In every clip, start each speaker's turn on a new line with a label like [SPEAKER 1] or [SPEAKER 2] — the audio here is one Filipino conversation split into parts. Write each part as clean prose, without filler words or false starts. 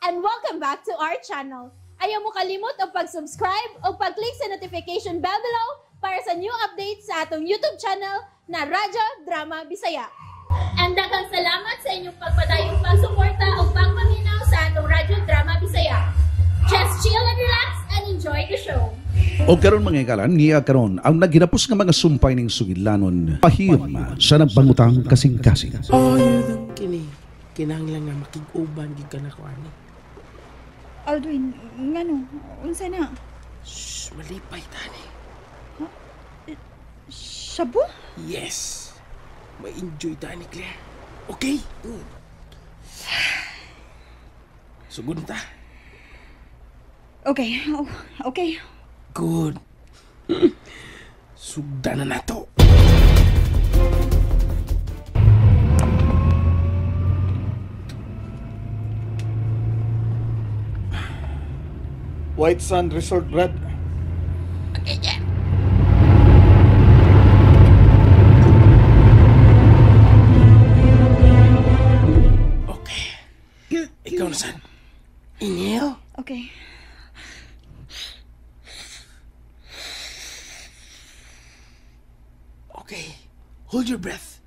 [SPEAKER 1] and welcome back to our channel. Ayaw mo kalimot o pag-subscribe o pag-click sa notification bell below para sa new updates sa atong YouTube channel na Radyo Drama Bisaya. And daghang salamat sa inyong pagpadayong pagsuporta o pagpaminaw sa atong Radyo Drama Bisaya. Just chill and relax and enjoy the show.
[SPEAKER 2] O karon mga ikalan, niya karon ang naghinapos nga mga sumpay ning sugilanon pahiyom sa nagbangutang kasing-kasing.
[SPEAKER 3] Oh, yun kini. Kinahanglan nga makig-uban gid ka na ko ani.
[SPEAKER 4] Aldwin, ngano? Unsa na?
[SPEAKER 3] Shh, malipay tani.
[SPEAKER 4] Shabu?
[SPEAKER 3] Yes. Ma-enjoy tani, Claire. Okay? Sugod ta.
[SPEAKER 4] Okay, okay.
[SPEAKER 3] Good. Sugda na nato.
[SPEAKER 5] White Sand Resort, Brad.
[SPEAKER 3] Okay. Ikaw na san? Inhale.
[SPEAKER 4] Okay.
[SPEAKER 3] Okay. Hold your breath.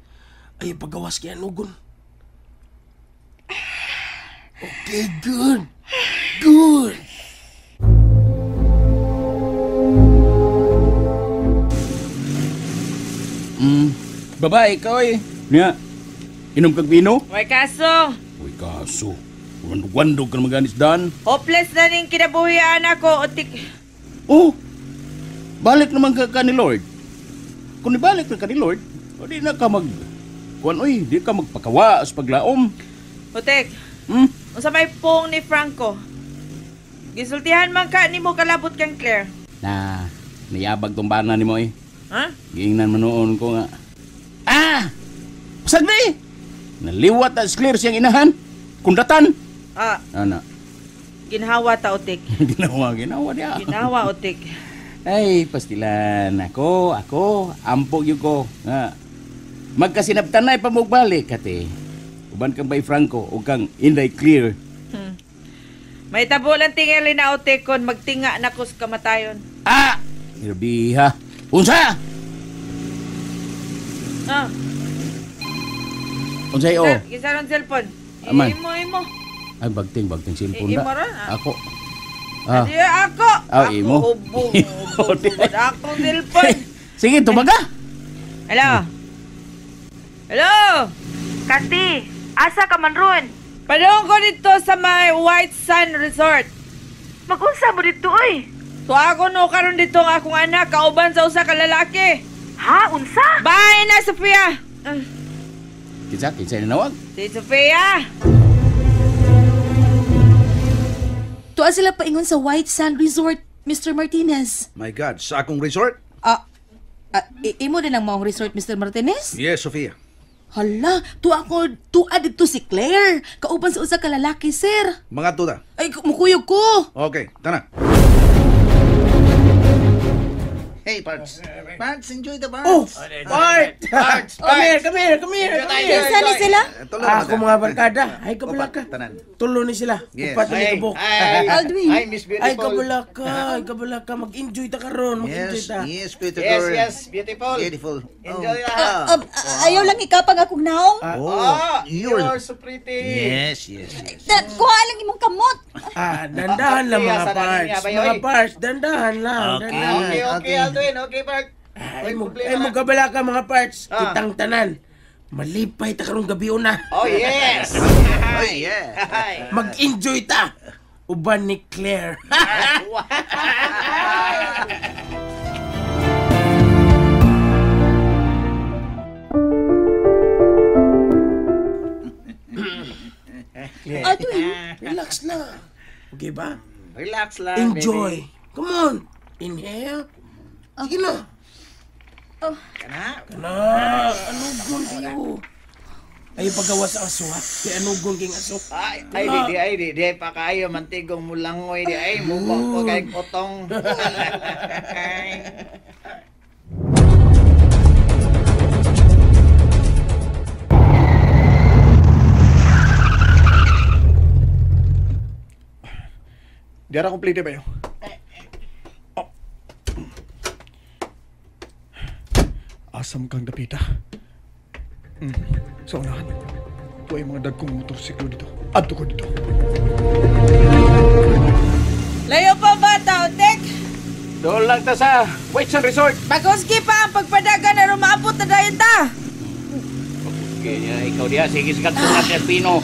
[SPEAKER 3] Ay pagawas kay anugon. Okay, good. Good.
[SPEAKER 6] Babae ka, oy. Niya, inom kag vino?
[SPEAKER 7] May kaso.
[SPEAKER 6] Uy, kaso. Wandog-wandog ka na maganis daan.
[SPEAKER 7] Hopeless na ning kinabuhian ako. Otik.
[SPEAKER 6] Oh, balik naman ka ni Lord. Kung ibalik na ka ni Lord, o di na ka di ka magpakawa sa paglaom.
[SPEAKER 7] Otik.
[SPEAKER 6] Hmm?
[SPEAKER 7] Unsa may pong ni Franco? Gisultihan man ka ni mo kalabot kang Claire.
[SPEAKER 6] Na, niyabag tong bana ni mo, eh.
[SPEAKER 7] Ha?
[SPEAKER 6] Giingnan manoon ko nga. Sagdi! Naliwat at clear siyang inahan. Kundatan. Ano?
[SPEAKER 7] Ginhawa ta, Otik.
[SPEAKER 6] ginawa niya.
[SPEAKER 7] Ginawa, Otik.
[SPEAKER 6] Ay, pastilan. Ako, ampog yun ko. Magkasinabtan na ipamugbalik, kate. Uban kang bay Franco, o kang Inday Clear.
[SPEAKER 7] May tabulan tingali na, Otik, kon magtinga na kus kamatayon.
[SPEAKER 6] Irbiha. Unsa? Unsa iyo?
[SPEAKER 7] Gisa ron cellphone.
[SPEAKER 6] Aman.
[SPEAKER 7] Imo.
[SPEAKER 6] Ay, bagting cellphone
[SPEAKER 7] Imo
[SPEAKER 6] da.
[SPEAKER 7] ron,
[SPEAKER 6] Ako.
[SPEAKER 7] Di ako.
[SPEAKER 6] Imo.
[SPEAKER 7] Hubog. Akong cellphone.
[SPEAKER 6] Sige, tumaga.
[SPEAKER 7] Hello?
[SPEAKER 8] Kati, asa ka man ron?
[SPEAKER 7] Padung ko dito sa may White Sand Resort.
[SPEAKER 8] Mag-unsa mo dito, oy?
[SPEAKER 7] So ako no karon dito ang akong anak kauban sa usa ka lalaki.
[SPEAKER 8] Ha? Unsa?
[SPEAKER 7] Bye na, Sofia.
[SPEAKER 6] Kinsa na nawag?
[SPEAKER 7] Si Sofia.
[SPEAKER 9] Tuwa sila paingon sa White Sand Resort, Mr. Martinez.
[SPEAKER 2] My God, sa akong resort?
[SPEAKER 9] Imo din ang maong resort, Mr. Martinez?
[SPEAKER 2] Yes, Sofia.
[SPEAKER 9] Hala, tuwa dito si Claire. Kauban sa usa ka lalaki, sir.
[SPEAKER 2] Mga tuta.
[SPEAKER 9] Ay, mukuyog ko.
[SPEAKER 2] Okay, tana.
[SPEAKER 10] Hey, Parts. Parts, enjoy the Parts.
[SPEAKER 3] Oh, Parts. Come here.
[SPEAKER 9] Isa ni sila?
[SPEAKER 3] Ako mga barkada. Ay, kabulaka.
[SPEAKER 10] Tanan.
[SPEAKER 3] Tulo ni sila.
[SPEAKER 10] Yes.
[SPEAKER 3] Upat na kabuk.
[SPEAKER 9] Aldwin.
[SPEAKER 10] Hi, Miss Beautiful.
[SPEAKER 3] Ay, kabulaka. Mag-enjoy ta karon. Mag-enjoy ta.
[SPEAKER 10] Yes, beautiful.
[SPEAKER 5] Yes, beautiful.
[SPEAKER 10] Beautiful.
[SPEAKER 5] Enjoy
[SPEAKER 9] Ayaw lang ikapag akong naong.
[SPEAKER 5] You're so pretty.
[SPEAKER 10] Yes.
[SPEAKER 9] Kuha lang imong kamot.
[SPEAKER 3] Dandahan lang mga
[SPEAKER 5] Sa
[SPEAKER 3] parts.
[SPEAKER 5] dali niya, bayoy.
[SPEAKER 3] Mga parts, dandahan lang.
[SPEAKER 10] Okay.
[SPEAKER 3] Dandahan.
[SPEAKER 5] Okay, Aldwin. Okay, Park.
[SPEAKER 3] Ay, mo kabala ka mga parts. Kitang tanan. Malipay ta karong gabi una.
[SPEAKER 5] Oh, yes.
[SPEAKER 10] Oh, yeah.
[SPEAKER 3] Mag-enjoy ta. Uban ni Claire.
[SPEAKER 9] Aldwin.
[SPEAKER 3] Relax lang. Okay ba?
[SPEAKER 5] Relax lang,
[SPEAKER 3] Enjoy. Come on. Inhale. Sige na.
[SPEAKER 5] Kana?
[SPEAKER 3] Anugon kayo. Ay paggawa sa aso ha. Kaya anugon king aso.
[SPEAKER 5] Ay, di pa kayo mantigong mulangoy di ay mukha ko kay utong.
[SPEAKER 3] Diara complete ba yun? Oh. Asam kang dapita. Sa unahan, tuwa yung mga dagkong motorsiklo dito. Adto ko dito.
[SPEAKER 7] Layo pa ba, Tautek?
[SPEAKER 6] Doon lang ta sa Whiteson Resort.
[SPEAKER 7] Bagoski pa ang pagpadaga na rumabot na dayon ta.
[SPEAKER 6] Okay, ikaw diya. Sige, sikat ko na siya, Pino.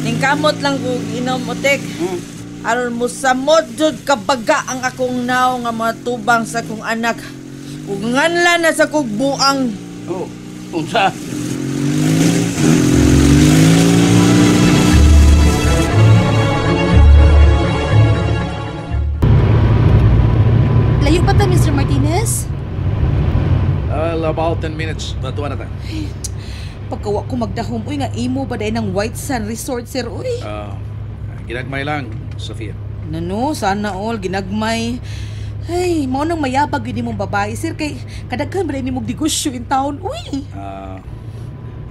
[SPEAKER 7] Ningkamot lang ko inom, Otek. Aron mo sa modjud kabaga ang akong naw nga matubang sa kong anak. Ug nganlan na sa kong buang.
[SPEAKER 6] Oh, unsa?
[SPEAKER 9] Layo pa ta, Mr. Martinez?
[SPEAKER 2] About 10 minutes. Batuan na ta.
[SPEAKER 9] Pagkawa ko magdahom, uy nga imo ba dahil ng White Sun Resort, sir, uy?
[SPEAKER 2] Ginagmay lang, Sofia.
[SPEAKER 9] Nano, sana all, ginagmay. Ay, mao nang mayabag yun mong babae, sir, kay kadaghan ba rin mong negosyo in town, uy?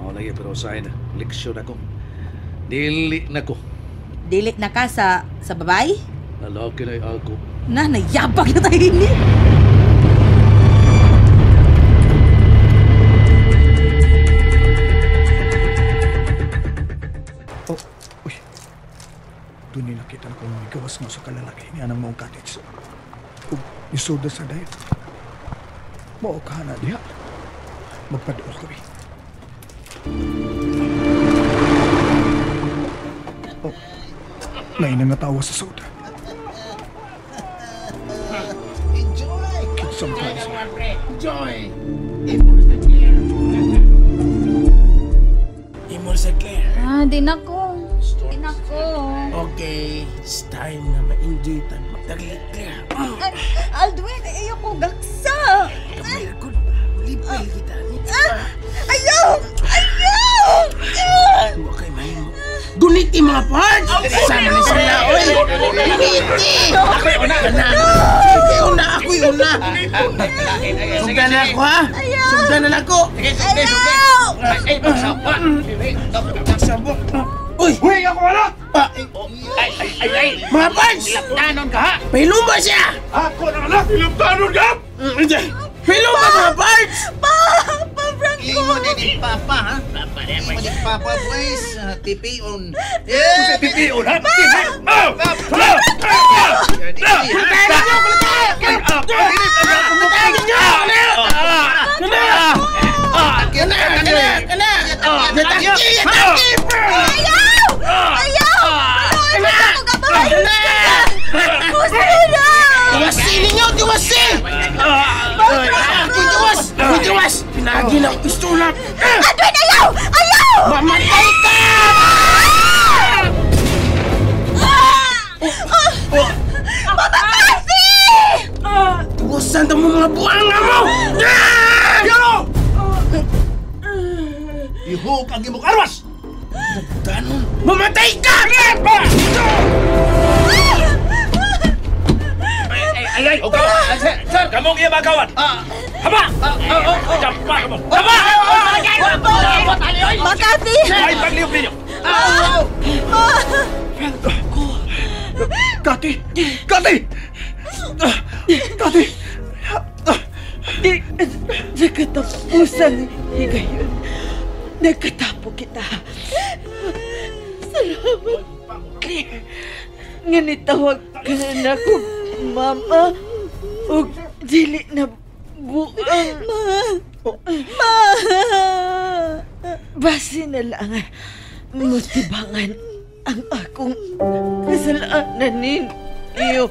[SPEAKER 2] Mao lagi, pero sa'yo na, leksyon ako. Dili na ko.
[SPEAKER 9] Dili na ka sa babae?
[SPEAKER 2] Lalaki na ako.
[SPEAKER 9] Na, nayabag na tayo ni.
[SPEAKER 3] Doon nila kita kung may gawas nga sa kalalaki niya ng mong cottage. Kung isuda sa dayo. Mao ka na diha. Magpadool kami. May nangatawa sa soda.
[SPEAKER 10] Enjoy!
[SPEAKER 3] Sometimes.
[SPEAKER 10] Enjoy!
[SPEAKER 3] Imol sa Claire.
[SPEAKER 4] Di na ko. Di na ko.
[SPEAKER 3] Okay, it's time na ma-enjoy tayo. Magdaglit Claire.
[SPEAKER 4] Aldwin, ayaw ko gaksa.
[SPEAKER 3] Come here, good. Libel kita.
[SPEAKER 4] Ayaw! Ayaw!
[SPEAKER 3] Huwag kayo mahimo. Guniti mga parts! Sama ni sila, oy! Guniti! Ako'y una! Sige, una! Ako'y una! Sugdan na ako, ha? Sugdan na ako!
[SPEAKER 4] Ayaw!
[SPEAKER 5] Ay,
[SPEAKER 3] Magsabok! Uy! Uy, ako wala!
[SPEAKER 5] ay!
[SPEAKER 3] Mga parts!
[SPEAKER 5] Laptanon ka ha!
[SPEAKER 3] Pilumba siya!
[SPEAKER 5] Ako na anak! Laptanon ka!
[SPEAKER 3] Pilumba mga parts!
[SPEAKER 4] Papa, Franco!
[SPEAKER 10] Imo din papa, ha? Imo din papa, boys. Tipion.
[SPEAKER 5] Pipion ha!
[SPEAKER 4] Ayaw! Ayaw! Ayaw! Gusto na!
[SPEAKER 3] Tiwasin ninyo! Tiwasin! Tiwas! Pinagi ng pistola!
[SPEAKER 4] Adwin, ayaw! Ayaw!
[SPEAKER 3] Mamatay ka!
[SPEAKER 4] Mamatay!
[SPEAKER 3] Tiwasan mo mga buanga mo!
[SPEAKER 5] Yaro! Ihog ang imong armas!
[SPEAKER 3] Danon! Mamatay ka!
[SPEAKER 5] Ay! Sir! Kamong iya magawan! Haba! Jampa ka mo! Haba!
[SPEAKER 4] Makati!
[SPEAKER 5] Ay, pagliyog ninyo!
[SPEAKER 3] Kati! Kati! Kati!
[SPEAKER 7] Nakatapusan higayon. Nakatapo kita. Salamat, Claire. Nganitawag ka na ko, Mama. O dili na buang. Ma! Basi na lang motibangan ang akong kasalanan ninyo.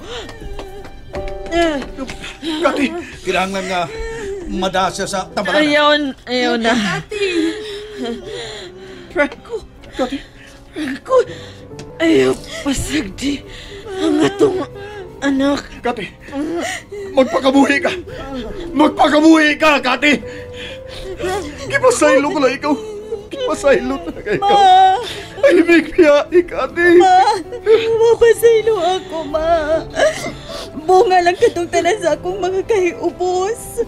[SPEAKER 2] Kati, kailangan nga madasya sa tambalan.
[SPEAKER 7] Ayaw na. Franco. Franco. Ayaw pasagdi ang atong anak.
[SPEAKER 3] Kati! Magpakabuhi ka! Magpakabuhi ka, Kati! Kipasaylo ko lang ikaw! Kipasaylo talaga ikaw! Ay, bigbiyahe, Kati!
[SPEAKER 4] Mapasaylo ako, Ma. Bunga lang katong tanan sa akong mga kahiubos.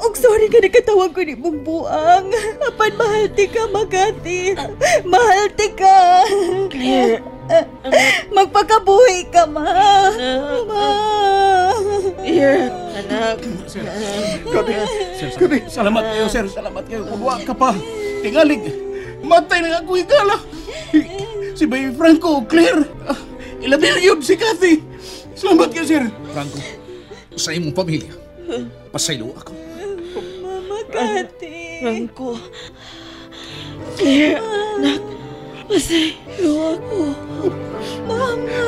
[SPEAKER 4] Og sorry ka nakatawag ko ni mong buang. Apan mahalti ka, Makati. Mahalti ka.
[SPEAKER 7] Claire.
[SPEAKER 4] Magpakabuhi ka, ma. Ma.
[SPEAKER 7] Here, anak.
[SPEAKER 6] Kati, salamat kayo, sir. Salamat kayo. Kuwa ka pa. Tingalig. Matay na ako igala. Si Baby Franco, Claire. Ilabil yun si Kathy. Salamat kayo, sir.
[SPEAKER 2] Franco, sa imong pamilya, pasaylo ako.
[SPEAKER 4] Makati.
[SPEAKER 7] Franco. Claire, anak. Pasaylo ako.
[SPEAKER 4] Mama.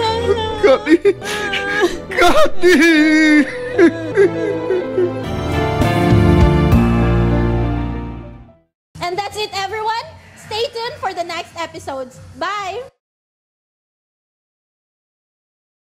[SPEAKER 2] Kati! Kati!
[SPEAKER 1] And that's it, everyone. Stay tuned for the next episodes. Bye!